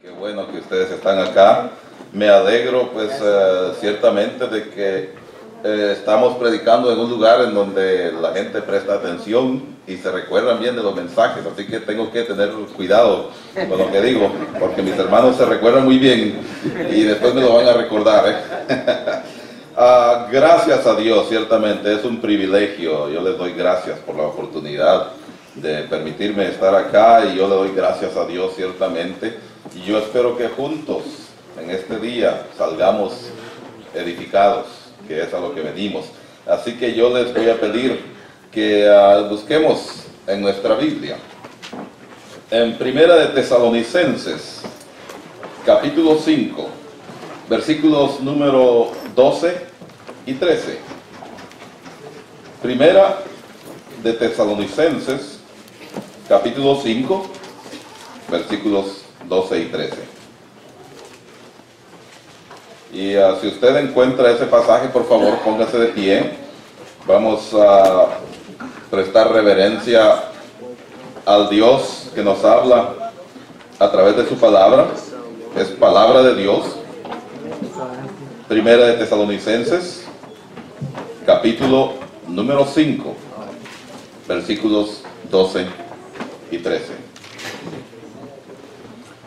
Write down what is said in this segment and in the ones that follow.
Qué bueno que ustedes están acá. Me alegro, pues, ciertamente de que estamos predicando en un lugar en donde la gente presta atención y se recuerdan bien de los mensajes, así que tengo que tener cuidado con lo que digo, porque mis hermanos se recuerdan muy bien y después me lo van a recordar, gracias a Dios, ciertamente es un privilegio. Yo les doy gracias por la oportunidad de permitirme estar acá y yo le doy gracias a Dios ciertamente, y yo espero que juntos en este día salgamos edificados, que es a lo que venimos. Así que yo les voy a pedir que busquemos en nuestra Biblia, en Primera de Tesalonicenses, capítulo 5, versículos número 12 y 13. Primera de Tesalonicenses, capítulo 5, versículos 12 y 13. Y si usted encuentra ese pasaje, por favor, póngase de pie. Vamos a prestar reverencia al Dios que nos habla a través de su palabra. Es palabra de Dios. Primera de Tesalonicenses, capítulo número 5, versículos 12 y 13.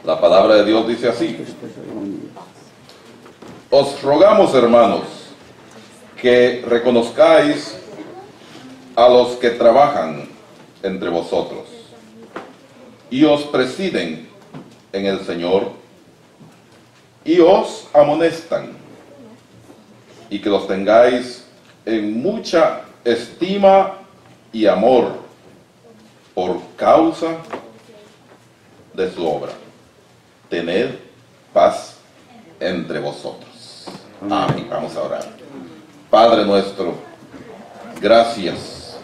La palabra de Dios dice así: os rogamos, hermanos, que reconozcáis a los que trabajan entre vosotros y os presiden en el Señor y os amonestan, y que los tengáis en mucha estima y amor por causa de su obra. Tened paz entre vosotros. Amén. Vamos a orar. Padre nuestro, gracias,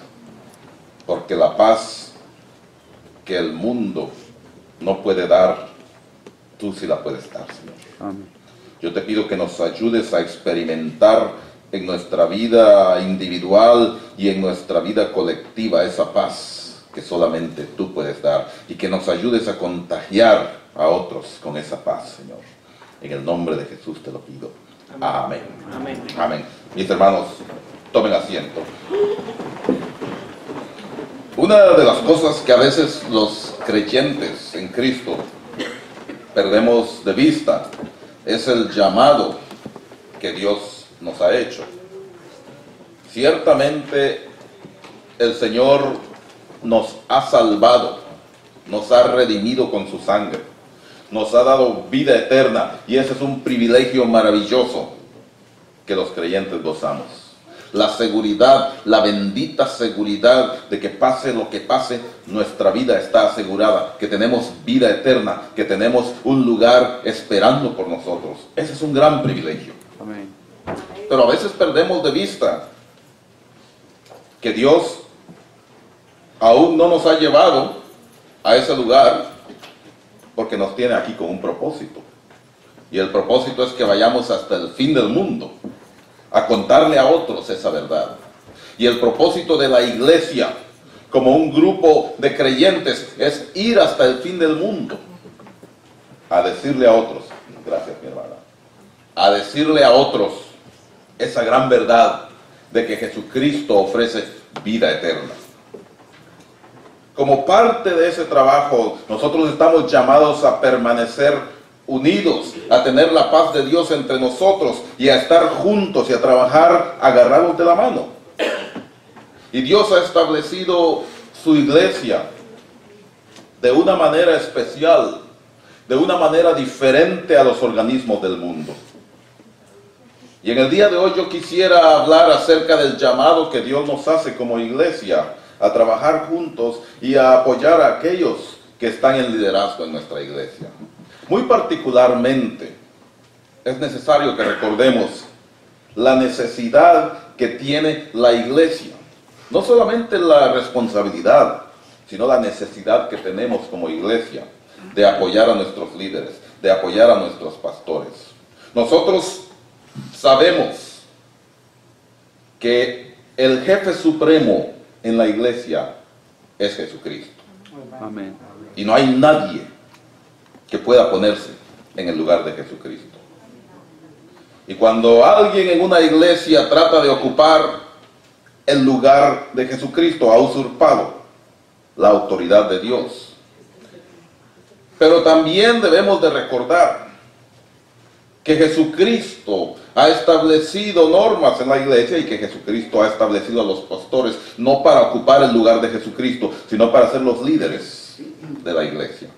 porque la paz que el mundo no puede dar, tú sí la puedes dar, Señor. Amén. Yo te pido que nos ayudes a experimentar en nuestra vida individual y en nuestra vida colectiva esa paz que solamente tú puedes dar, y que nos ayudes a contagiar a otros con esa paz, Señor. En el nombre de Jesús te lo pido. Amén. Amén. Amén. Mis hermanos, tomen asiento. Una de las cosas que a veces los creyentes en Cristo perdemos de vista es el llamado que Dios nos ha hecho. Ciertamente el Señor nos ha salvado, nos ha redimido con su sangre, nos ha dado vida eterna, y ese es un privilegio maravilloso que los creyentes gozamos. La seguridad, la bendita seguridad de que pase lo que pase, nuestra vida está asegurada, que tenemos vida eterna, que tenemos un lugar esperando por nosotros. Ese es un gran privilegio. Amén. Pero a veces perdemos de vista que Dios aún no nos ha llevado a ese lugar, porque nos tiene aquí con un propósito. Y el propósito es que vayamos hasta el fin del mundo a contarle a otros esa verdad. Y el propósito de la iglesia como un grupo de creyentes es ir hasta el fin del mundo a decirle a otros, gracias mi hermana, a decirle a otros esa gran verdad de que Jesucristo ofrece vida eterna. Como parte de ese trabajo, nosotros estamos llamados a permanecer unidos, a tener la paz de Dios entre nosotros y a estar juntos y a trabajar agarrados de la mano. Y Dios ha establecido su iglesia de una manera especial, de una manera diferente a los organismos del mundo. Y en el día de hoy yo quisiera hablar acerca del llamado que Dios nos hace como iglesia a trabajar juntos y a apoyar a aquellos que están en liderazgo en nuestra iglesia. Muy particularmente, es necesario que recordemos la necesidad que tiene la iglesia. No solamente la responsabilidad, sino la necesidad que tenemos como iglesia de apoyar a nuestros líderes, de apoyar a nuestros pastores. Nosotros sabemos que el jefe supremo en la iglesia es Jesucristo. Amén. Y no hay nadie que pueda ponerse en el lugar de Jesucristo. Y cuando alguien en una iglesia trata de ocupar el lugar de Jesucristo, ha usurpado la autoridad de Dios. Pero también debemos de recordar que Jesucristo ha establecido normas en la iglesia y que Jesucristo ha establecido a los pastores no para ocupar el lugar de Jesucristo, sino para ser los líderes de la iglesia.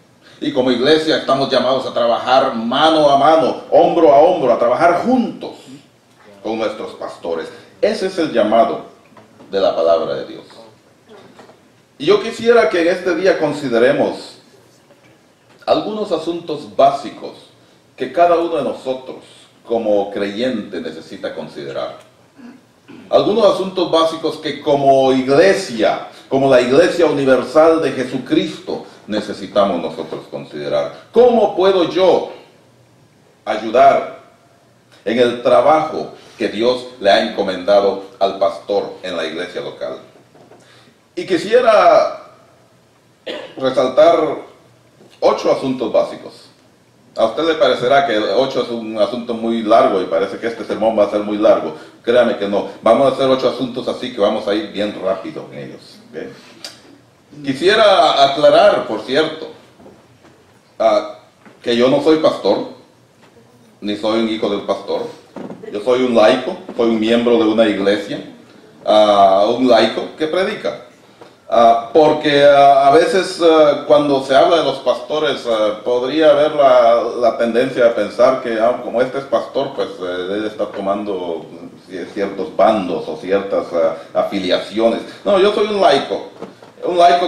Y como iglesia estamos llamados a trabajar mano a mano, hombro a hombro, a trabajar juntos con nuestros pastores. Ese es el llamado de la palabra de Dios. Y yo quisiera que en este día consideremos algunos asuntos básicos que cada uno de nosotros como creyente necesita considerar. Algunos asuntos básicos que como iglesia, como la iglesia universal de Jesucristo, necesitamos nosotros considerar. ¿Cómo puedo yo ayudar en el trabajo que Dios le ha encomendado al pastor en la iglesia local? Y quisiera resaltar 8 asuntos básicos. A usted le parecerá que 8 es un asunto muy largo y parece que este sermón va a ser muy largo. Créame que no. Vamos a hacer 8 asuntos así que vamos a ir bien rápido en ellos. ¿Okay? Quisiera aclarar, por cierto, que yo no soy pastor, ni soy un hijo del pastor. Yo soy un laico, soy un miembro de una iglesia, un laico que predica. Porque a veces cuando se habla de los pastores podría haber la tendencia a pensar que como este es pastor, pues debe estar tomando ciertos bandos o ciertas afiliaciones. No, yo soy un laico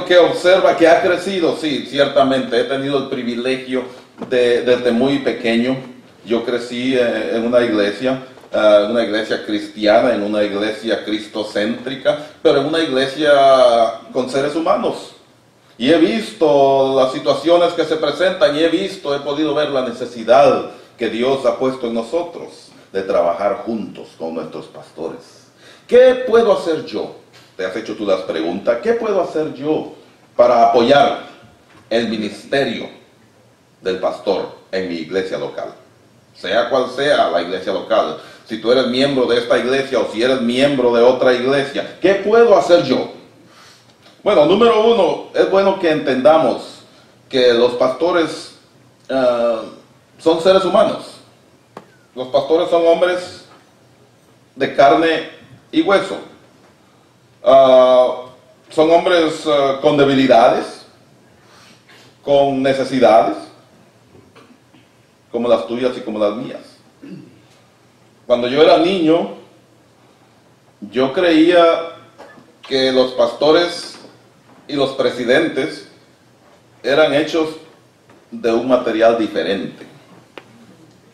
que observa, que ha crecido, sí, ciertamente. He tenido el privilegio desde muy pequeño. Yo crecí en una iglesia cristiana, en una iglesia cristocéntrica, pero en una iglesia con seres humanos. Y he visto las situaciones que se presentan y he podido ver la necesidad que Dios ha puesto en nosotros de trabajar juntos con nuestros pastores. ¿Qué puedo hacer yo? Te has hecho tú las preguntas. ¿Qué puedo hacer yo para apoyar el ministerio del pastor en mi iglesia local? Sea cual sea la iglesia local. Si tú eres miembro de esta iglesia o si eres miembro de otra iglesia, ¿qué puedo hacer yo? Bueno, número 1, es bueno que entendamos que los pastores son seres humanos. Los pastores son hombres de carne y hueso. Son hombres con debilidades, con necesidades, como las tuyas y como las mías. Cuando yo era niño, yo creía que los pastores y los presidentes eran hechos de un material diferente.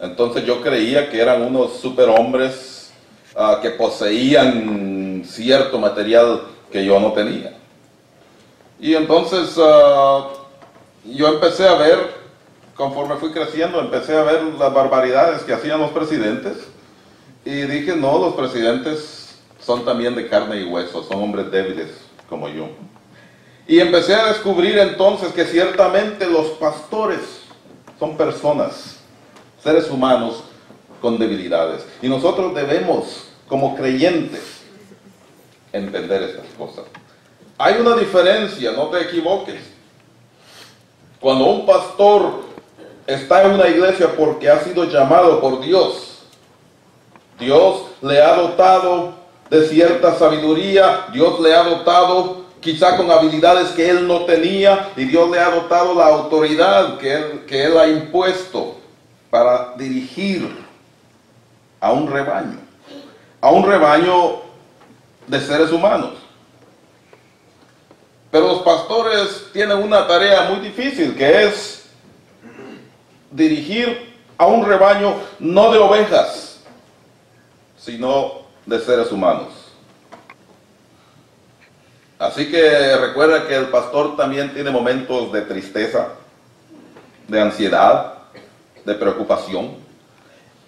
Entonces yo creía que eran unos superhombres que poseían cierto material que yo no tenía. Y entonces yo empecé a ver, conforme fui creciendo, empecé a ver las barbaridades que hacían los presidentes y dije, no, los presidentes son también de carne y hueso, son hombres débiles como yo. Y empecé a descubrir entonces que ciertamente los pastores son personas, seres humanos con debilidades. Y nosotros debemos, como creyentes, entender estas cosas. Hay una diferencia, no te equivoques. Cuando un pastor está en una iglesia porque ha sido llamado por Dios, Dios le ha dotado de cierta sabiduría, Dios le ha dotado quizá con habilidades que él no tenía, y Dios le ha dotado la autoridad que él ha impuesto para dirigir a un rebaño de seres humanos. Pero los pastores tienen una tarea muy difícil, que es dirigir a un rebaño no de ovejas, sino de seres humanos. Así que recuerda que el pastor también tiene momentos de tristeza, de ansiedad, de preocupación.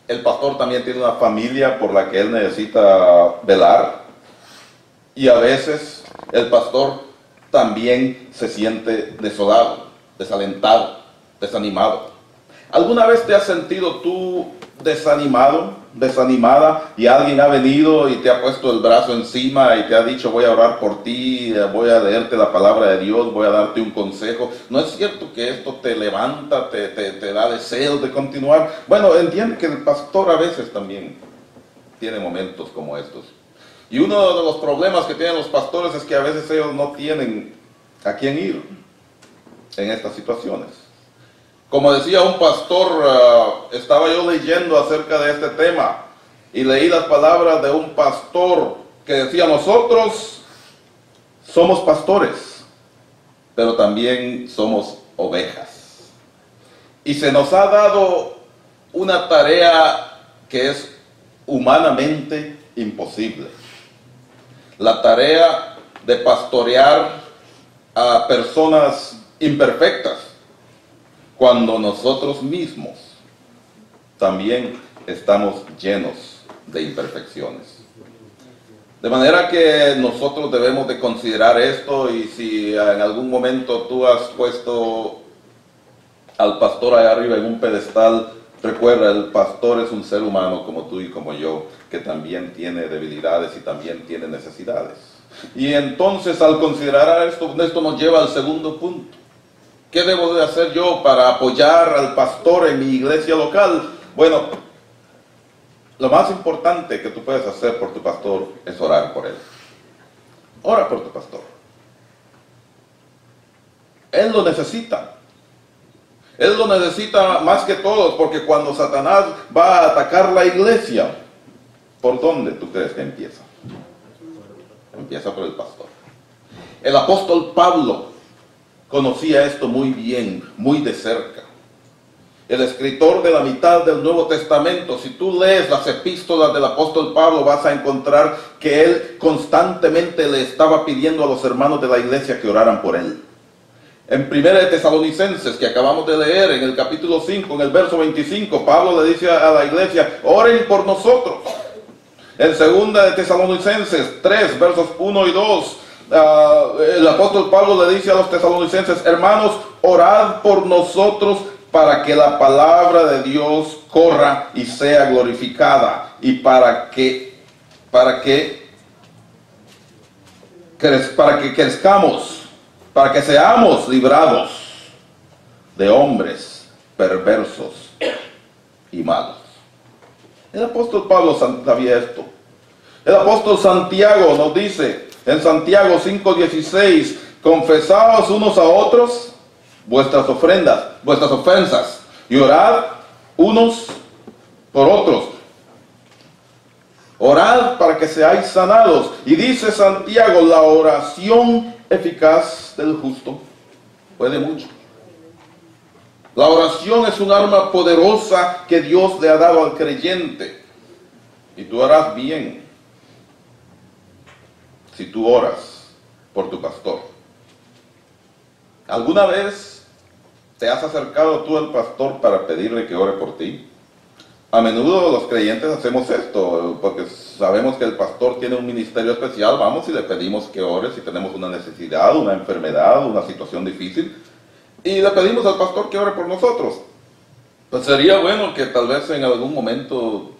El pastor también tiene una familia por la que él necesita velar. Y a veces el pastor también se siente desolado, desalentado, desanimado. ¿Alguna vez te has sentido tú desanimado, desanimada, y alguien ha venido y te ha puesto el brazo encima y te ha dicho: voy a orar por ti, voy a leerte la palabra de Dios, voy a darte un consejo? ¿No es cierto que esto te levanta, te da deseos de continuar? Bueno, entiende que el pastor a veces también tiene momentos como estos. Y uno de los problemas que tienen los pastores es que a veces ellos no tienen a quién ir en estas situaciones. Como decía un pastor, estaba yo leyendo acerca de este tema y leí las palabras de un pastor que decía: nosotros somos pastores, pero también somos ovejas. Y se nos ha dado una tarea que es humanamente imposible. La tarea de pastorear a personas imperfectas, cuando nosotros mismos también estamos llenos de imperfecciones. De manera que nosotros debemos de considerar esto, y si en algún momento tú has puesto al pastor allá arriba en un pedestal, recuerda, el pastor es un ser humano como tú y como yo, que también tiene debilidades y también tiene necesidades. Y entonces, al considerar esto nos lleva al segundo punto. ¿Qué debo de hacer yo para apoyar al pastor en mi iglesia local? Bueno, lo más importante que tú puedes hacer por tu pastor es orar por él. Ora por tu pastor. Él lo necesita. Él lo necesita más que todos, porque cuando Satanás va a atacar la iglesia, ¿por dónde tú crees que empieza? Empieza por el pastor. El apóstol Pablo conocía esto muy bien, muy de cerca. El escritor de la mitad del Nuevo Testamento, si tú lees las epístolas del apóstol Pablo, vas a encontrar que él constantemente le estaba pidiendo a los hermanos de la iglesia que oraran por él. En 1 de Tesalonicenses, que acabamos de leer, en el capítulo 5, en el verso 25, Pablo le dice a la iglesia: oren por nosotros. En 2 de Tesalonicenses 3, versos 1 y 2, el apóstol Pablo le dice a los tesalonicenses: hermanos, orad por nosotros para que la palabra de Dios corra y sea glorificada, y para que crezcamos, para que seamos librados de hombres perversos y malos. El apóstol Pablo sabía esto. El apóstol Santiago nos dice en Santiago 5:16: confesaos unos a otros vuestras ofensas, y orad unos por otros. Orad para que seáis sanados. Y dice Santiago: la oración eficaz del justo puede mucho. La oración es un arma poderosa que Dios le ha dado al creyente. Y tú harás bien si tú oras por tu pastor. ¿Alguna vez te has acercado tú al pastor para pedirle que ore por ti? A menudo los creyentes hacemos esto, porque sabemos que el pastor tiene un ministerio especial. Vamos y le pedimos que ore si tenemos una necesidad, una enfermedad, una situación difícil, y le pedimos al pastor que ore por nosotros. Pues sería bueno que tal vez en algún momento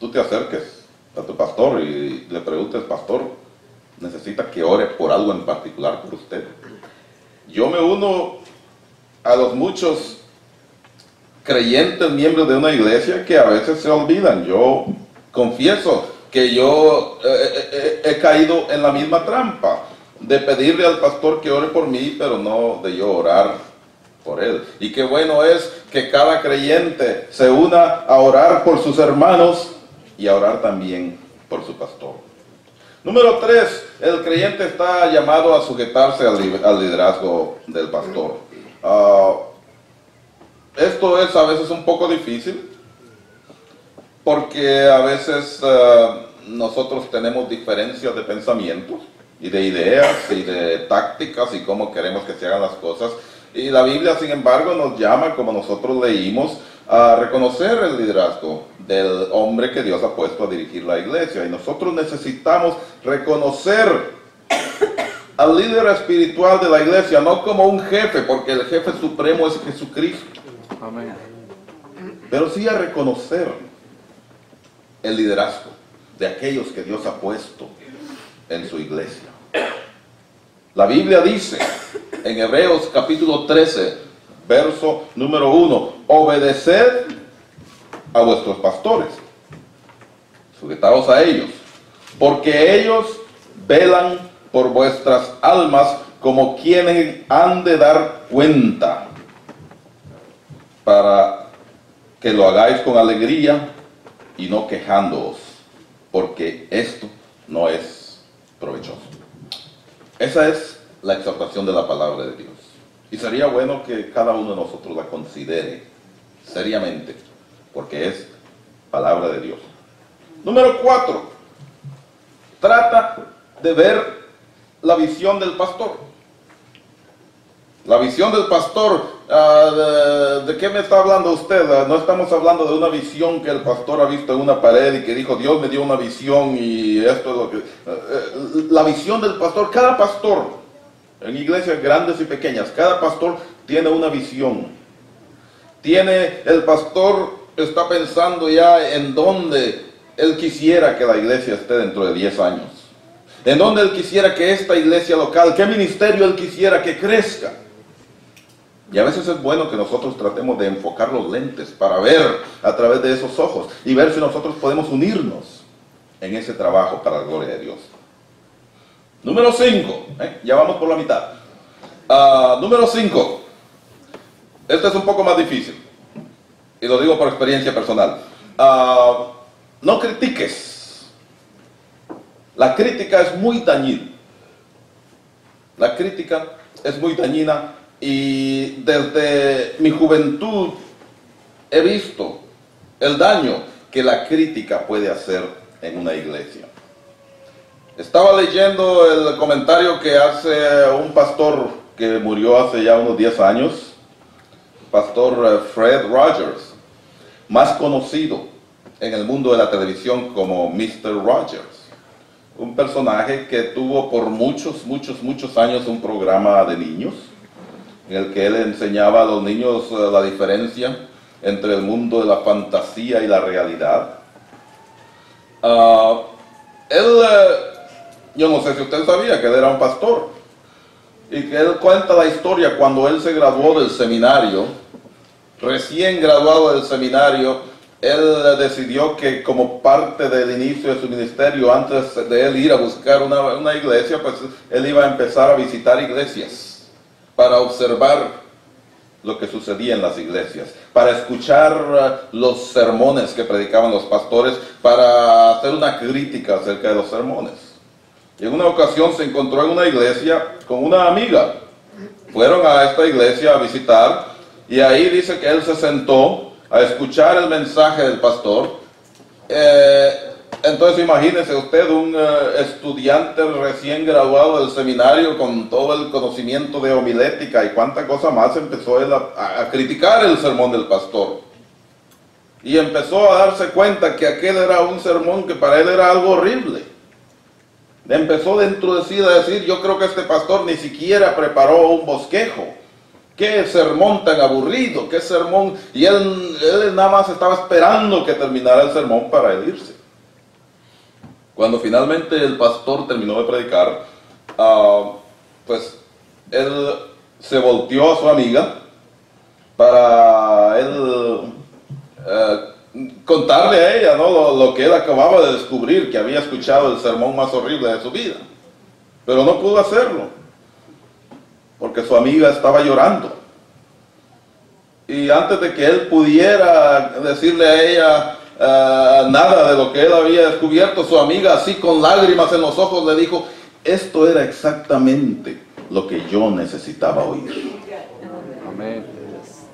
tú te acerques a tu pastor y le preguntes: pastor, ¿necesita que ore por algo en particular por usted? Yo me uno a los muchos creyentes, miembros de una iglesia, que a veces se olvidan. Yo confieso que yo he caído en la misma trampa de pedirle al pastor que ore por mí, pero no de yo orar por él. Y qué bueno es que cada creyente se una a orar por sus hermanos y a orar también por su pastor. Número 3, el creyente está llamado a sujetarse al liderazgo del pastor. Esto es a veces un poco difícil, porque a veces nosotros tenemos diferencias de pensamientos y de ideas y de tácticas y cómo queremos que se hagan las cosas. Y la Biblia, sin embargo, nos llama, como nosotros leímos, a reconocer el liderazgo del hombre que Dios ha puesto a dirigir la iglesia. Y nosotros necesitamos reconocer al líder espiritual de la iglesia, no como un jefe, porque el jefe supremo es Jesucristo. Amén. pero sí a reconocer el liderazgo de aquellos que Dios ha puesto en su iglesia. La Biblia dice en Hebreos capítulo 13, verso número 1, obedeced a vuestros pastores, sujetaos a ellos, porque ellos velan por vuestras almas como quienes han de dar cuenta, para que lo hagáis con alegría y no quejándoos, porque esto no es provechoso. Esa es la exhortación de la palabra de Dios. Y sería bueno que cada uno de nosotros la considere seriamente, porque es palabra de Dios. Número 4. Trata de ver la visión del pastor. La visión del pastor, ¿de qué me está hablando usted? No estamos hablando de una visión que el pastor ha visto en una pared y que dijo, Dios me dio una visión y esto es lo que... La visión del pastor, cada pastor, en iglesias grandes y pequeñas, cada pastor tiene una visión. El pastor está pensando ya en dónde él quisiera que la iglesia esté dentro de 10 años. En dónde él quisiera que esta iglesia local, qué ministerio él quisiera que crezca. Y a veces es bueno que nosotros tratemos de enfocar los lentes para ver a través de esos ojos y ver si nosotros podemos unirnos en ese trabajo para la gloria de Dios. Número 5, ya vamos por la mitad. Número 5, este es un poco más difícil y lo digo por experiencia personal. No critiques. La crítica es muy dañina. La crítica es muy dañina. Y desde mi juventud he visto el daño que la crítica puede hacer en una iglesia. Estaba leyendo el comentario que hace un pastor que murió hace ya unos 10 años, pastor Fred Rogers, más conocido en el mundo de la televisión como Mr. Rogers. Un personaje que tuvo por muchos años un programa de niños, en el que él enseñaba a los niños la diferencia entre el mundo de la fantasía y la realidad. Yo no sé si usted sabía que él era un pastor, y que él cuenta la historia cuando él se graduó del seminario. Recién graduado del seminario, él decidió que como parte del inicio de su ministerio, antes de él ir a buscar una iglesia, pues él iba a empezar a visitar iglesias, para observar lo que sucedía en las iglesias, para escuchar los sermones que predicaban los pastores, para hacer una crítica acerca de los sermones. Y en una ocasión se encontró en una iglesia con una amiga. Fueron a esta iglesia a visitar, y ahí dice que él se sentó a escuchar el mensaje del pastor. Entonces imagínese usted un estudiante recién graduado del seminario con todo el conocimiento de homilética y cuánta cosa más, empezó él a criticar el sermón del pastor. Y empezó a darse cuenta que aquel era un sermón que para él era algo horrible. Empezó dentro de sí a decir, yo creo que este pastor ni siquiera preparó un bosquejo. Qué sermón tan aburrido, qué sermón. Y él nada más estaba esperando que terminara el sermón para él irse. Cuando finalmente el pastor terminó de predicar, pues él se volteó a su amiga para él contarle a ella, ¿no?, lo que él acababa de descubrir, que había escuchado el sermón más horrible de su vida. Pero no pudo hacerlo, porque su amiga estaba llorando. Y antes de que él pudiera decirle a ella nada de lo que él había descubierto, su amiga, así con lágrimas en los ojos, le dijo, esto era exactamente lo que yo necesitaba oír. Amén.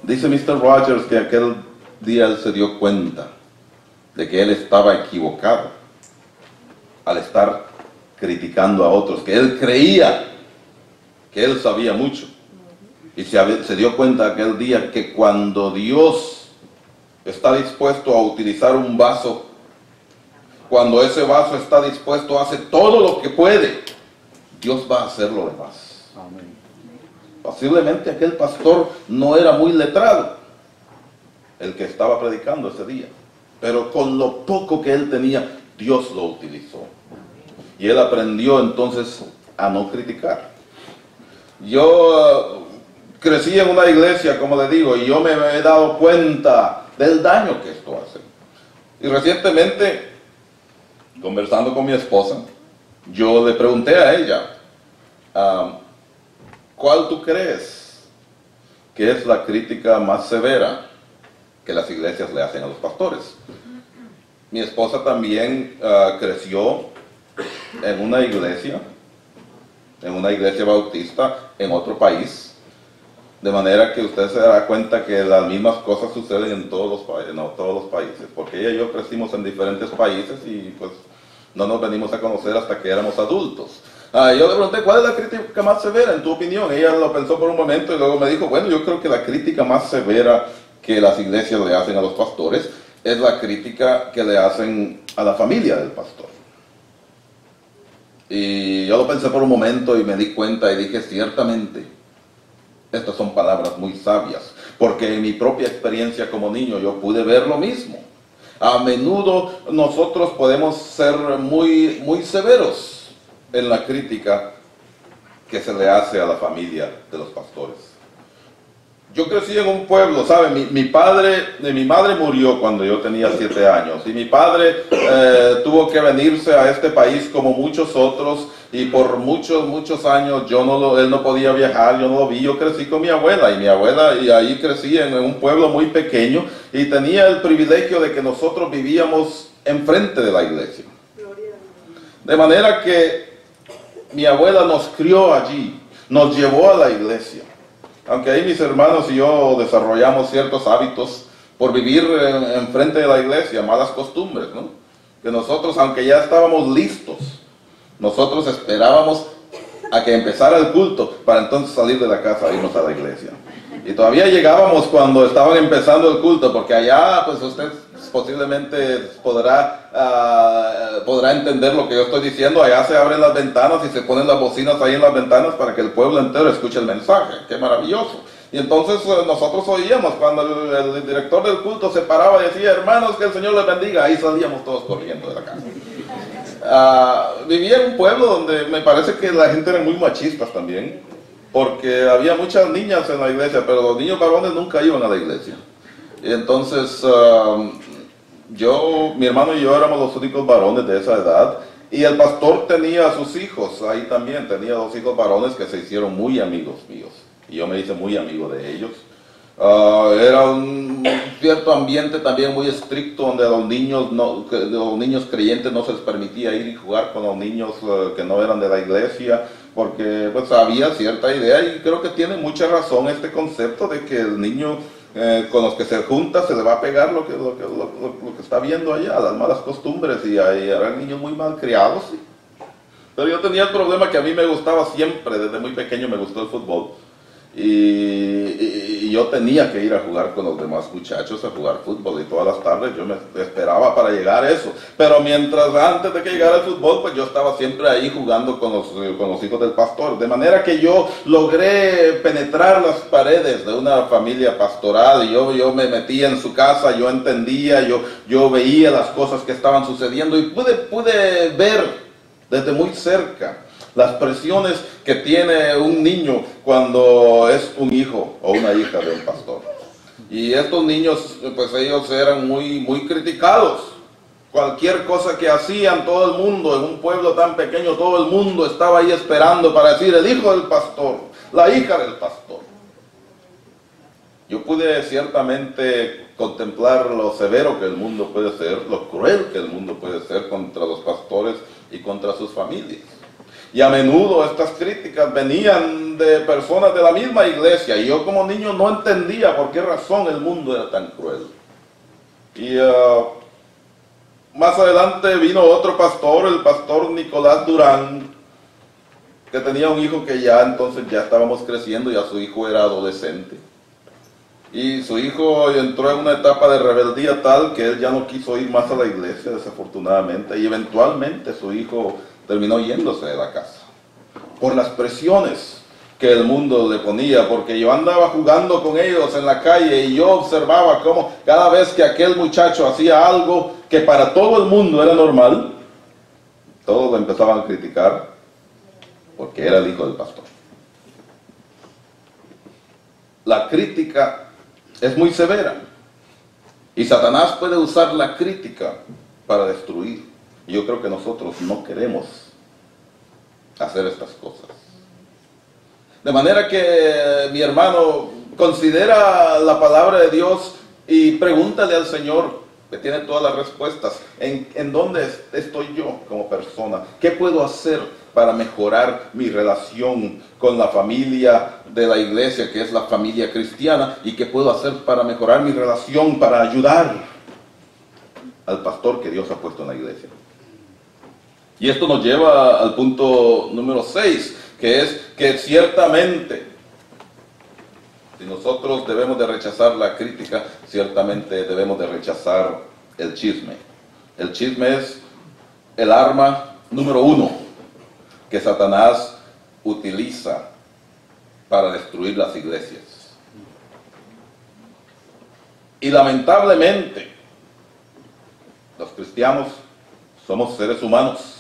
Dice Mr. Rogers que aquel día él se dio cuenta de que él estaba equivocado al estar criticando a otros, que él creía que él sabía mucho. Y se dio cuenta aquel día que cuando Dios está dispuesto a utilizar un vaso, cuando ese vaso está dispuesto a hacer todo lo que puede, Dios va a hacer lo demás. Amén. Posiblemente aquel pastor no era muy letrado, el que estaba predicando ese día. Pero con lo poco que él tenía, Dios lo utilizó. Y él aprendió entonces a no criticar. Yo crecí en una iglesia, como le digo, y yo me he dado cuenta del daño que esto hace. Y recientemente, conversando con mi esposa, yo le pregunté a ella, ¿cuál tú crees que es la crítica más severa que las iglesias le hacen a los pastores? Mi esposa también creció en una iglesia bautista en otro país, de manera que usted se dará cuenta que las mismas cosas suceden en todos los países, porque ella y yo crecimos en diferentes países y pues no nos venimos a conocer hasta que éramos adultos. Yo le pregunté, ¿cuál es la crítica más severa en tu opinión? Ella lo pensó por un momento y luego me dijo, bueno, yo creo que la crítica más severa que las iglesias le hacen a los pastores es la crítica que le hacen a la familia del pastor. Y yo lo pensé por un momento y me di cuenta y dije, ciertamente, estas son palabras muy sabias, porque en mi propia experiencia como niño yo pude ver lo mismo. A menudo nosotros podemos ser muy, muy severos en la crítica que se le hace a la familia de los pastores. Yo crecí en un pueblo, ¿sabe? Mi madre murió cuando yo tenía 7 años y mi padre tuvo que venirse a este país como muchos otros y por muchos años él no podía viajar, yo no lo vi. Yo crecí con mi abuela y ahí crecí en un pueblo muy pequeño y tenía el privilegio de que nosotros vivíamos enfrente de la iglesia. De manera que mi abuela nos crió allí, nos llevó a la iglesia. Aunque ahí mis hermanos y yo desarrollamos ciertos hábitos por vivir enfrente de la iglesia, malas costumbres, ¿no? Que nosotros, aunque ya estábamos listos, nosotros esperábamos a que empezara el culto para entonces salir de la casa e irnos a la iglesia. Y todavía llegábamos cuando estaban empezando el culto, porque allá pues usted posiblemente podrá entender lo que yo estoy diciendo. Allá se abren las ventanas y se ponen las bocinas ahí en las ventanas para que el pueblo entero escuche el mensaje. ¡Qué maravilloso! Y entonces nosotros oíamos cuando el director del culto se paraba y decía, hermanos, que el Señor les bendiga. Ahí salíamos todos corriendo de la casa. Vivía en un pueblo donde me parece que la gente era muy machistas también, porque había muchas niñas en la iglesia, pero los niños varones nunca iban a la iglesia. Y entonces mi hermano y yo éramos los únicos varones de esa edad, y el pastor tenía a sus hijos, ahí también tenía 2 hijos varones que se hicieron muy amigos míos, y yo me hice muy amigo de ellos. Era un cierto ambiente también muy estricto, donde a los niños creyentes no se les permitía ir y jugar con los niños que no eran de la iglesia, porque pues había cierta idea, y creo que tiene mucha razón este concepto de que el niño con los que se junta se le va a pegar lo que está viendo allá, las malas costumbres, y ahí eran niños muy mal criados. ¿Sí? Pero yo tenía el problema que a mí me gustaba siempre, desde muy pequeño me gustó el fútbol. Y yo tenía que ir a jugar con los demás muchachos, a jugar fútbol, y todas las tardes yo me esperaba para llegar a eso. Pero antes de que llegara el fútbol, pues yo estaba siempre ahí jugando con los hijos del pastor. De manera que yo logré penetrar las paredes de una familia pastoral, y yo me metía en su casa, yo entendía, yo veía las cosas que estaban sucediendo, y pude ver desde muy cerca las presiones que tiene un niño cuando es un hijo o una hija de un pastor. Y estos niños, pues ellos eran muy criticados. Cualquier cosa que hacían, todo el mundo, en un pueblo tan pequeño, todo el mundo estaba ahí esperando para decir el hijo del pastor, la hija del pastor. Yo pude ciertamente contemplar lo severo que el mundo puede ser, lo cruel que el mundo puede ser contra los pastores y contra sus familias. Y a menudo estas críticas venían de personas de la misma iglesia, y yo como niño no entendía por qué razón el mundo era tan cruel. Y más adelante vino otro pastor, el pastor Nicolás Durán, que tenía un hijo que ya estábamos creciendo, ya su hijo era adolescente. Y su hijo entró en una etapa de rebeldía tal que él ya no quiso ir más a la iglesia, desafortunadamente, y eventualmente su hijo terminó yéndose de la casa por las presiones que el mundo le ponía, porque yo andaba jugando con ellos en la calle y yo observaba cómo cada vez que aquel muchacho hacía algo que para todo el mundo era normal, todos lo empezaban a criticar porque era el hijo del pastor. La crítica es muy severa y Satanás puede usar la crítica para destruir. Y yo creo que nosotros no queremos hacer estas cosas. De manera que, mi hermano, considera la palabra de Dios y pregúntale al Señor, que tiene todas las respuestas, en dónde estoy yo como persona, qué puedo hacer para mejorar mi relación con la familia de la iglesia, que es la familia cristiana, y qué puedo hacer para mejorar mi relación, para ayudar al pastor que Dios ha puesto en la iglesia. Y esto nos lleva al punto número 6, que es que ciertamente, si nosotros debemos de rechazar la crítica, ciertamente debemos de rechazar el chisme. El chisme es el arma número 1 que Satanás utiliza para destruir las iglesias. Y lamentablemente, los cristianos somos seres humanos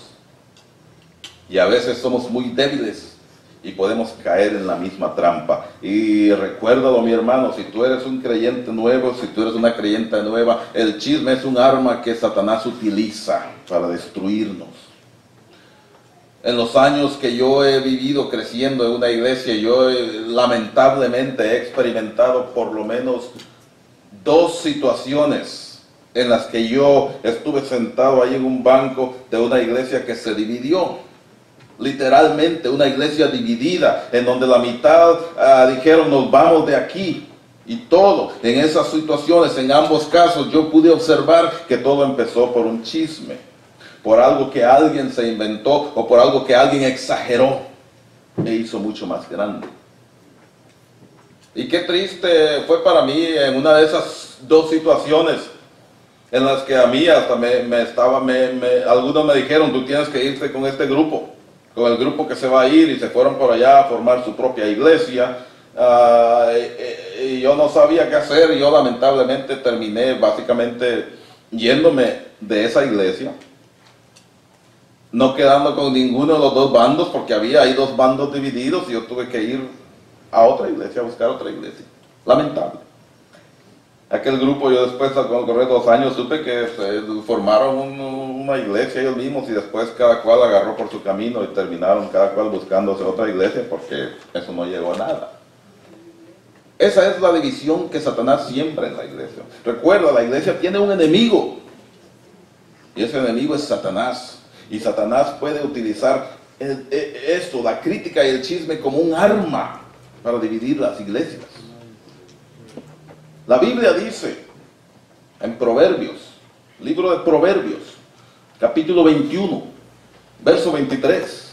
y a veces somos muy débiles y podemos caer en la misma trampa. Y recuérdalo, mi hermano, si tú eres un creyente nuevo, si tú eres una creyente nueva, el chisme es un arma que Satanás utiliza para destruirnos. En los años que yo he vivido creciendo en una iglesia, yo lamentablemente he experimentado por lo menos 2 situaciones en las que yo estuve sentado ahí en un banco de una iglesia que se dividió. Literalmente una iglesia dividida, en donde la mitad dijeron nos vamos de aquí, y todo. En esas situaciones, en ambos casos, yo pude observar que todo empezó por un chisme, por algo que alguien se inventó o por algo que alguien exageró e hizo mucho más grande. Y qué triste fue para mí en una de esas 2 situaciones en las que a mí hasta algunos me dijeron, tú tienes que irte con este grupo, con el grupo que se va a ir, y se fueron por allá a formar su propia iglesia. Y yo no sabía qué hacer, y yo lamentablemente terminé básicamente yéndome de esa iglesia, no quedando con ninguno de los 2 bandos, porque había ahí 2 bandos divididos y yo tuve que ir a otra iglesia, a buscar otra iglesia. Lamentable. Aquel grupo, yo después, al correr 2 años, supe que formaron una iglesia ellos mismos, y después cada cual agarró por su camino y terminaron cada cual buscándose otra iglesia, porque eso no llegó a nada. Esa es la división que Satanás siembra en la iglesia. Recuerda, la iglesia tiene un enemigo, y ese enemigo es Satanás. Y Satanás puede utilizar esto, la crítica y el chisme, como un arma para dividir las iglesias. La Biblia dice en Proverbios, libro de Proverbios, capítulo 21, verso 23.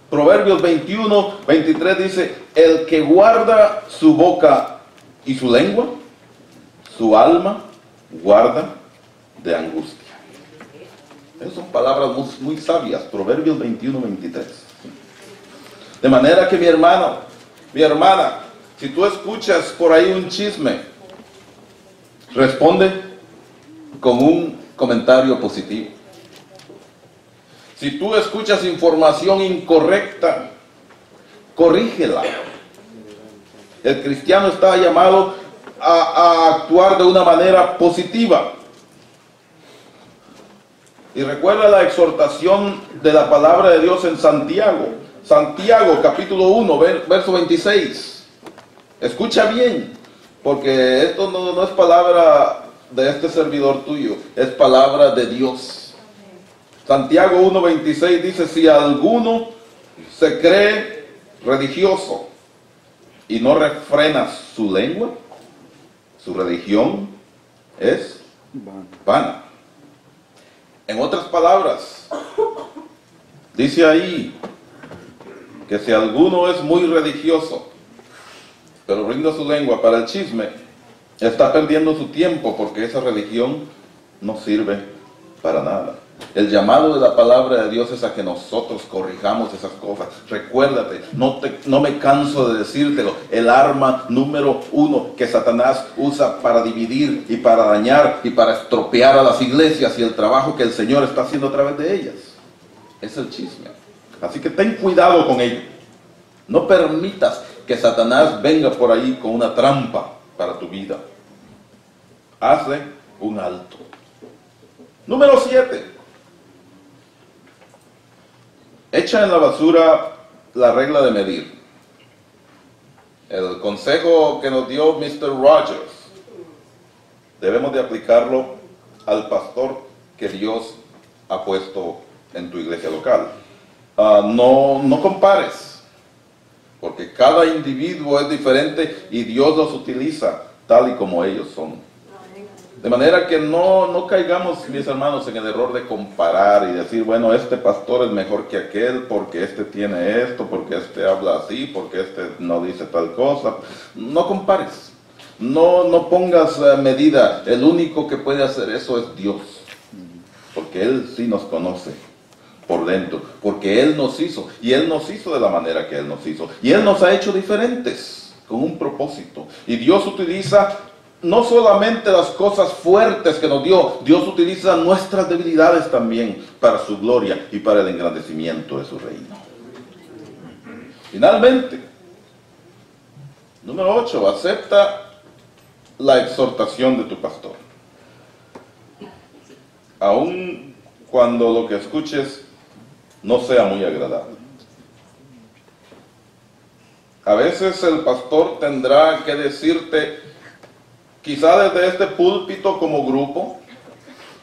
Proverbios 21, 23 dice, el que guarda su boca y su lengua, su alma guarda de angustia. Esas son palabras muy sabias, Proverbios 21, 23. De manera que mi hermano, mi hermana, si tú escuchas por ahí un chisme, responde con un comentario positivo. Si tú escuchas información incorrecta, corrígela. El cristiano está llamado a actuar de una manera positiva. Y recuerda la exhortación de la palabra de Dios en Santiago. Santiago capítulo 1, verso 26. Escucha bien, porque esto no es palabra de este servidor tuyo, es palabra de Dios. Santiago 1:26 dice, si alguno se cree religioso y no refrena su lengua, su religión es vana. En otras palabras, dice ahí que si alguno es muy religioso, pero brinda su lengua para el chisme, está perdiendo su tiempo, porque esa religión no sirve para nada. El llamado de la palabra de Dios es a que nosotros corrijamos esas cosas. Recuérdate, no me canso de decírtelo, el arma número uno que Satanás usa para dividir y para dañar y para estropear a las iglesias y el trabajo que el Señor está haciendo a través de ellas es el chisme. Así que ten cuidado con ello. No permitas que Satanás venga por ahí con una trampa para tu vida. Hazle un alto. Número 7. Echa en la basura la regla de medir. El consejo que nos dio Mr. Rogers, debemos de aplicarlo al pastor que Dios ha puesto en tu iglesia local. No compares, porque cada individuo es diferente y Dios los utiliza tal y como ellos son. De manera que no caigamos, mis hermanos, en el error de comparar y decir, bueno, este pastor es mejor que aquel porque este tiene esto, porque este habla así, porque este no dice tal cosa. No compares, no pongas medida. El único que puede hacer eso es Dios, porque Él sí nos conoce por dentro, porque Él nos hizo, y Él nos hizo de la manera que Él nos hizo, y Él nos ha hecho diferentes, con un propósito, y Dios utiliza no solamente las cosas fuertes que nos dio, Dios utiliza nuestras debilidades también para su gloria y para el engrandecimiento de su reino. Finalmente, número 8, acepta la exhortación de tu pastor. Aun cuando lo que escuches no sea muy agradable. A veces el pastor tendrá que decirte, quizá desde este púlpito como grupo,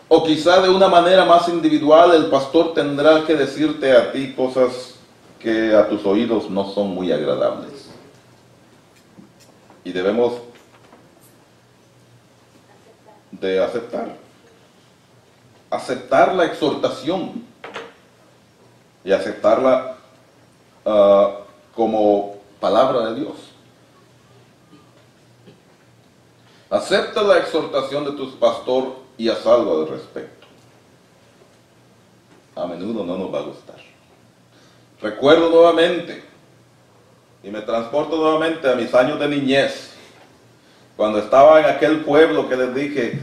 o quizá de una manera más individual, el pastor tendrá que decirte a ti cosas que a tus oídos no son muy agradables. Y debemos de aceptar la exhortación y aceptarla como palabra de Dios. Acepta la exhortación de tu pastor y haz algo al respecto. A menudo no nos va a gustar. Recuerdo nuevamente, y me transporto nuevamente a mis años de niñez, cuando estaba en aquel pueblo que les dije,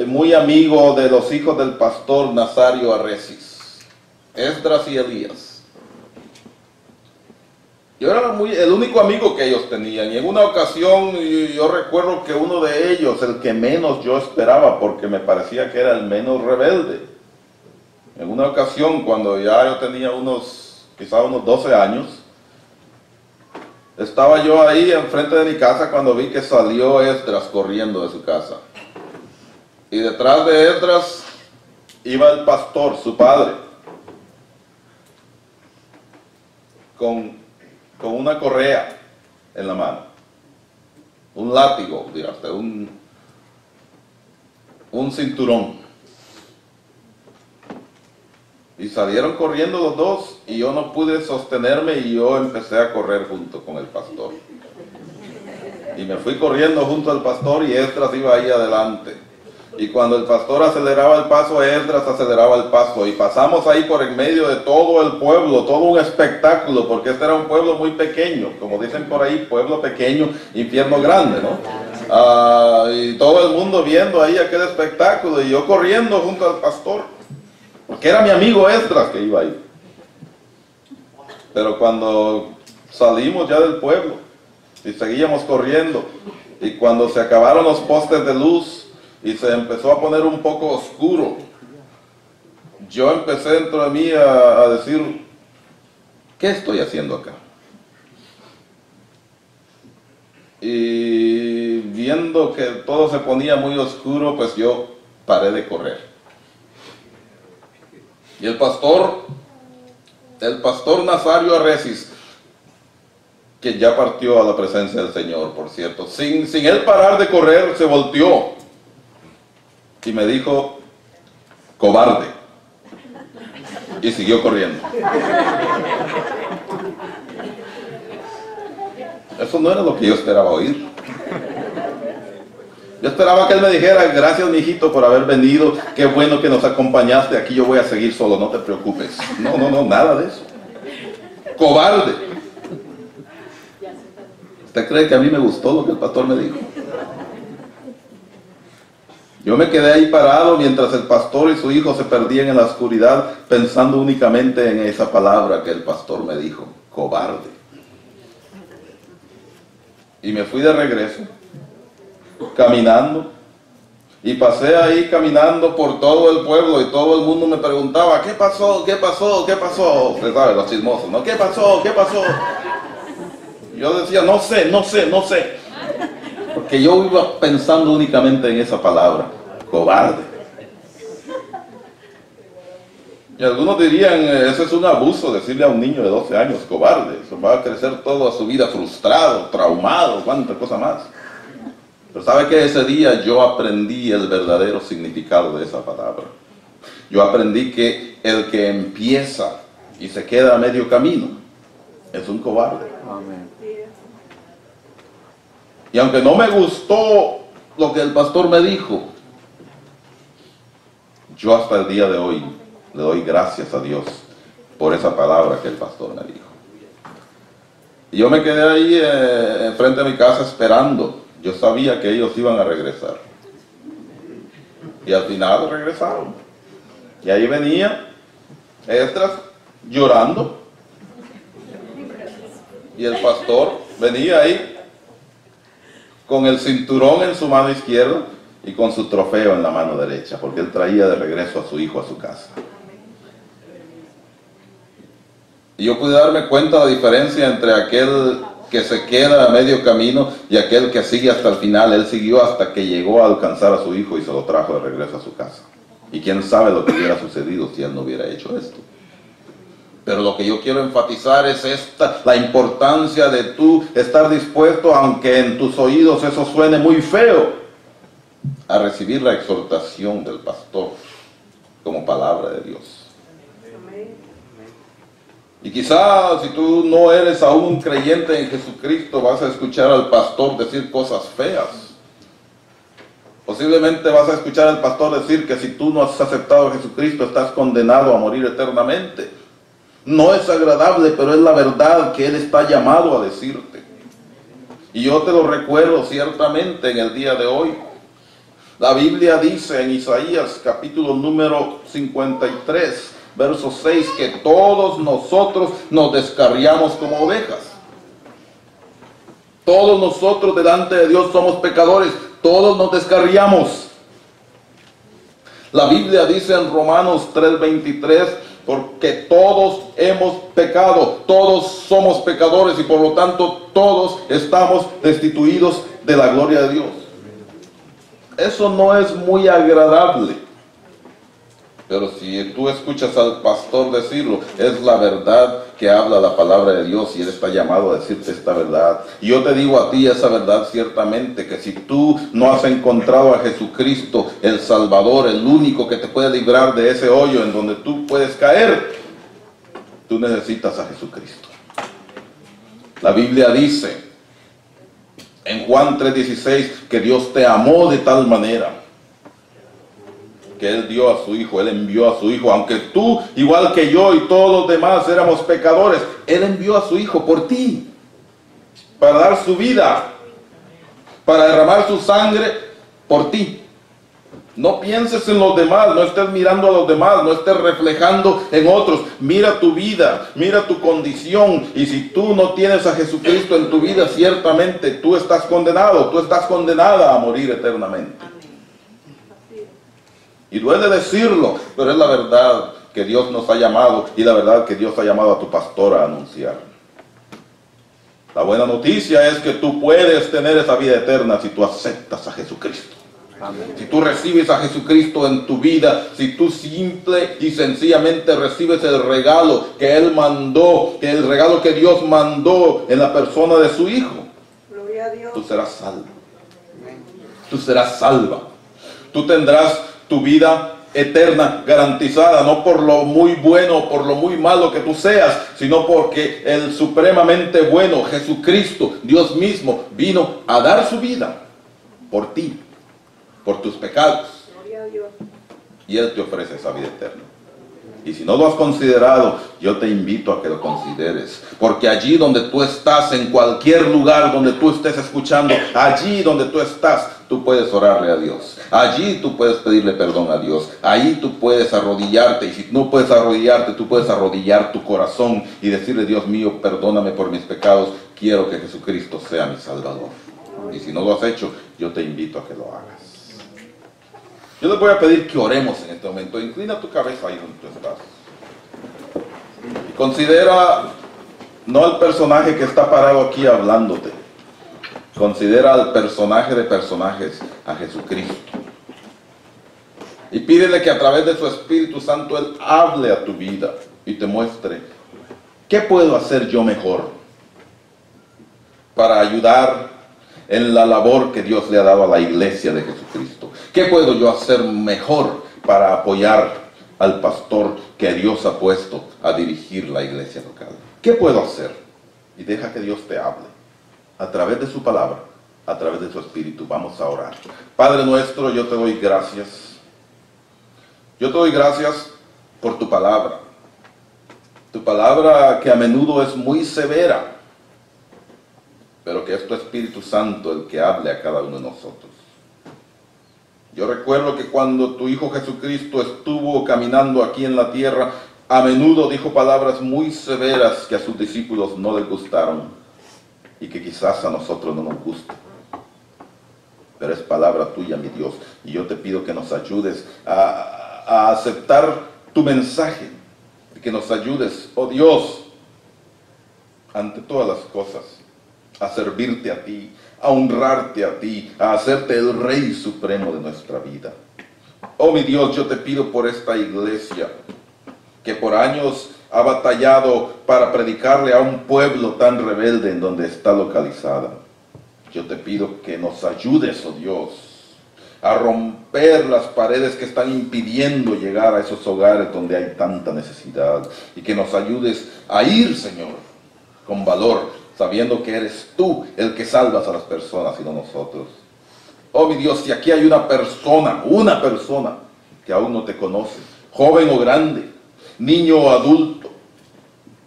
muy amigo de los hijos del pastor Nazario Arrecis, Esdras y Elías. Yo era el único amigo que ellos tenían, y en una ocasión yo recuerdo que uno de ellos, el que menos yo esperaba, porque me parecía que era el menos rebelde, en una ocasión cuando ya yo tenía quizá unos 12 años, estaba yo ahí enfrente de mi casa cuando vi que salió Esdras corriendo de su casa. Y detrás de Esdras iba el pastor, su padre, con una correa en la mano, un látigo, dirá usted, un cinturón. Y salieron corriendo los dos y yo no pude sostenerme y yo empecé a correr junto con el pastor. Y me fui corriendo junto al pastor y Esdras iba ahí adelante. Y cuando el pastor aceleraba el paso, Esdras aceleraba el paso. Y pasamos ahí por en medio de todo el pueblo, todo un espectáculo, porque este era un pueblo muy pequeño. Como dicen por ahí, pueblo pequeño, infierno grande, ¿no? Y todo el mundo viendo ahí aquel espectáculo y yo corriendo junto al pastor, porque era mi amigo Esdras que iba ahí. Pero cuando salimos ya del pueblo y seguíamos corriendo, y cuando se acabaron los postes de luz y se empezó a poner un poco oscuro, yo empecé dentro de mí a decir, ¿qué estoy haciendo acá? Y viendo que todo se ponía muy oscuro, pues yo paré de correr. Y el pastor Nazario Arrecis, que ya partió a la presencia del Señor, por cierto, sin él parar de correr, se volteó y me dijo, cobarde, y siguió corriendo. Eso no era lo que yo esperaba oír. Yo esperaba que él me dijera, gracias mijito por haber venido, qué bueno que nos acompañaste, aquí yo voy a seguir solo, no te preocupes. No, no, no, nada de eso. Cobarde. ¿Usted cree que a mí me gustó lo que el pastor me dijo? Yo me quedé ahí parado mientras el pastor y su hijo se perdían en la oscuridad, pensando únicamente en esa palabra que el pastor me dijo, cobarde. Y me fui de regreso, caminando, y pasé ahí caminando por todo el pueblo y todo el mundo me preguntaba, ¿qué pasó? ¿Qué pasó? ¿Qué pasó? Usted sabe, los chismosos, ¿no? ¿Qué pasó? ¿Qué pasó? Yo decía, no sé, no sé, no sé. Porque yo iba pensando únicamente en esa palabra, cobarde. Y algunos dirían, ese es un abuso decirle a un niño de 12 años, cobarde. Eso va a crecer toda su vida frustrado, traumado, cuánta cosa más. Pero ¿sabe qué? Ese día yo aprendí el verdadero significado de esa palabra. Yo aprendí que el que empieza y se queda a medio camino es un cobarde. Amén. Y aunque no me gustó lo que el pastor me dijo, yo hasta el día de hoy le doy gracias a Dios por esa palabra que el pastor me dijo. Y yo me quedé ahí frente a mi casa esperando. Yo sabía que ellos iban a regresar. Y al final regresaron. Y ahí venía Esdras llorando. Y el pastor venía ahí con el cinturón en su mano izquierda y con su trofeo en la mano derecha, porque él traía de regreso a su hijo a su casa. Y yo pude darme cuenta de la diferencia entre aquel que se queda a medio camino y aquel que sigue hasta el final. Él siguió hasta que llegó a alcanzar a su hijo y se lo trajo de regreso a su casa. Y quién sabe lo que hubiera sucedido si él no hubiera hecho esto. Pero lo que yo quiero enfatizar es la importancia de tú estar dispuesto, aunque en tus oídos eso suene muy feo, a recibir la exhortación del pastor como palabra de Dios. Y quizás si tú no eres aún un creyente en Jesucristo, vas a escuchar al pastor decir cosas feas. Posiblemente vas a escuchar al pastor decir que si tú no has aceptado a Jesucristo, estás condenado a morir eternamente. No es agradable, pero es la verdad que Él está llamado a decirte. Y yo te lo recuerdo ciertamente en el día de hoy. La Biblia dice en Isaías capítulo número 53, verso 6, que todos nosotros nos descarriamos como ovejas. Todos nosotros delante de Dios somos pecadores, todos nos descarriamos. La Biblia dice en Romanos 3:23, porque todos hemos pecado, todos somos pecadores y por lo tanto todos estamos destituidos de la gloria de Dios. Eso no es muy agradable, pero si tú escuchas al pastor decirlo, es la verdad que habla la palabra de Dios y Él está llamado a decirte esta verdad. Y yo te digo a ti esa verdad ciertamente, que si tú no has encontrado a Jesucristo, el Salvador, el único que te puede librar de ese hoyo en donde tú puedes caer, tú necesitas a Jesucristo. La Biblia dice en Juan 3:16 que Dios te amó de tal manera que Él dio a su Hijo, Él envió a su Hijo, aunque tú, igual que yo y todos los demás éramos pecadores, Él envió a su Hijo por ti, para dar su vida, para derramar su sangre por ti. No pienses en los demás, no estés mirando a los demás, no estés reflejando en otros. Mira tu vida, mira tu condición, y si tú no tienes a Jesucristo en tu vida, ciertamente tú estás condenado, tú estás condenada a morir eternamente. Y duele decirlo, pero es la verdad que Dios nos ha llamado y la verdad que Dios ha llamado a tu pastor a anunciar. La buena noticia es que tú puedes tener esa vida eterna si tú aceptas a Jesucristo. Amén. Si tú recibes a Jesucristo en tu vida, si tú simple y sencillamente recibes el regalo que Él mandó, que el regalo que Dios mandó en la persona de su Hijo, gloria a Dios, tú serás salvo. Tú serás salva. Tú tendrás tu vida eterna garantizada, no por lo muy bueno, por lo muy malo que tú seas, sino porque el supremamente bueno, Jesucristo, Dios mismo, vino a dar su vida por ti, por tus pecados. Gloria a Dios. Y Él te ofrece esa vida eterna. Y si no lo has considerado, yo te invito a que lo consideres. Porque allí donde tú estás, en cualquier lugar donde tú estés escuchando, allí donde tú estás, tú puedes orarle a Dios. Allí tú puedes pedirle perdón a Dios. Ahí tú puedes arrodillarte. Y si no puedes arrodillarte, tú puedes arrodillar tu corazón y decirle: Dios mío, perdóname por mis pecados. Quiero que Jesucristo sea mi Salvador. Y si no lo has hecho, yo te invito a que lo hagas. Yo les voy a pedir que oremos en este momento. Inclina tu cabeza ahí donde tú estás. Y considera no al personaje que está parado aquí hablándote. Considera al personaje de personajes, a Jesucristo. Y pídele que a través de su Espíritu Santo Él hable a tu vida y te muestre qué puedo hacer yo mejor para ayudar en la labor que Dios le ha dado a la iglesia de Jesucristo. ¿Qué puedo yo hacer mejor para apoyar al pastor que Dios ha puesto a dirigir la iglesia local? ¿Qué puedo hacer? Y deja que Dios te hable a través de su palabra, a través de su Espíritu. Vamos a orar. Padre nuestro, yo te doy gracias. Yo te doy gracias por tu palabra. Tu palabra que a menudo es muy severa, pero que es tu Espíritu Santo el que hable a cada uno de nosotros. Yo recuerdo que cuando tu Hijo Jesucristo estuvo caminando aquí en la tierra, a menudo dijo palabras muy severas que a sus discípulos no les gustaron y que quizás a nosotros no nos gusten. Pero es palabra tuya, mi Dios, y yo te pido que nos ayudes a aceptar tu mensaje, y que nos ayudes, oh Dios, ante todas las cosas, a servirte a ti, a honrarte a ti, a hacerte el Rey Supremo de nuestra vida. Oh mi Dios, yo te pido por esta iglesia que por años ha batallado para predicarle a un pueblo tan rebelde en donde está localizada. Yo te pido que nos ayudes, oh Dios, a romper las paredes que están impidiendo llegar a esos hogares donde hay tanta necesidad, y que nos ayudes a ir, Señor, con valor, sabiendo que eres tú el que salvas a las personas y no nosotros. Oh mi Dios, si aquí hay una persona que aún no te conoce, joven o grande, niño o adulto,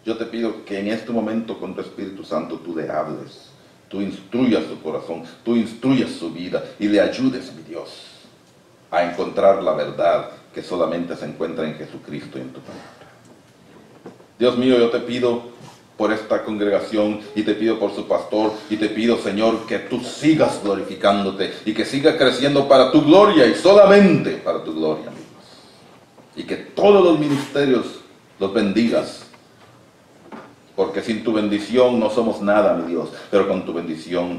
yo te pido que en este momento con tu Espíritu Santo tú le hables, tú instruyas su corazón, tú instruyas su vida y le ayudes, mi Dios, a encontrar la verdad que solamente se encuentra en Jesucristo y en tu palabra. Dios mío, yo te pido por esta congregación y te pido por su pastor y te pido, Señor, que tú sigas glorificándote y que siga creciendo para tu gloria y solamente para tu gloria, amigos. Y que todos los ministerios los bendigas, porque sin tu bendición no somos nada, mi Dios, pero con tu bendición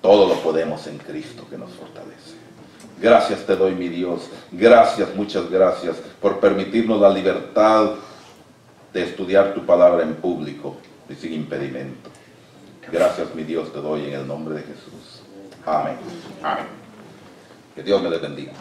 todo lo podemos en Cristo que nos fortalece. Gracias te doy, mi Dios, gracias, muchas gracias por permitirnos la libertad de estudiar tu palabra en público y sin impedimento. Gracias, mi Dios, te doy en el nombre de Jesús. Amén. Amén. Que Dios me les bendiga.